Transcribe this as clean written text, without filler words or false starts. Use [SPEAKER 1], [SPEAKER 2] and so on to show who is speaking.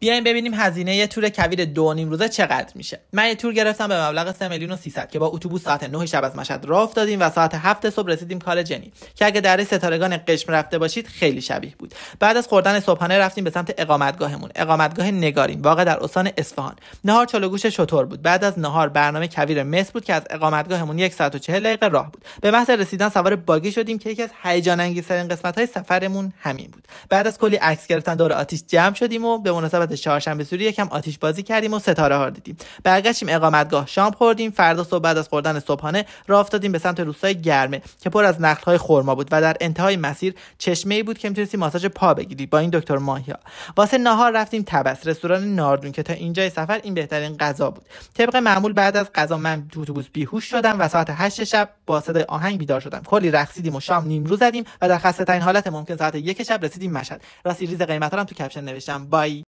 [SPEAKER 1] بیایم ببینیم هزینه یه تور کویر 2.5 روزه چقدر میشه. من یه تور گرفتم به مبلغ 3,300,000 که با اتوبوس ساعت 9 شب از مشهد راه افتادیم و ساعت 7 صبح رسیدیم کال جنی که اگه در ستارگان قشم رفته باشید خیلی شبیه بود. بعد از خوردن صبحانه رفتیم به سمت اقامتگاهمون، اقامتگاه نگارین واقع در استان اصفهان. نهار چالوگوش شتر بود. بعد از نهار برنامه کویر مس بود که از اقامتگاهمون 1 ساعت و 40 دقیقه راه بود. به محض رسیدن سوار باگی شدیم که یکی از هیجان انگیزترین قسمت‌های سفرمون همین بود. بعد از کلی عکس گرفتن دور آتیش جمع شدیم و به مناسبت چهارشنبه سوری یکم آتیش بازی کردیم و ستاره ها رو دیدیم. برگشتیم اقامتگاه، شام خوردیم. فردا صبح بعد از خوردن صبحانه راه افتادیم به سمت روستای گرمه که پر از نخل‌های خرما بود و در انتهای مسیر چشمه‌ای بود که می‌تونستی ماساژ پا بگیری با این دکتر ماهیا. واسه ناهار رفتیم تبس، رستوران ناردون که تا اینجای سفر این بهترین غذا بود. طبق معمول بعد از غذا من تو اتوبوس بیهوش شدم و ساعت 8 شب با صدای آهنگ بیدار شدم. کلی رقصیدیم و شام نیمرو زدیم و در خسته‌ترین حالت ممکن ساعت 1 شب رسیدیم مشهد. راستی ریز قیمتا رو هم تو کپشن نوشتم. بای.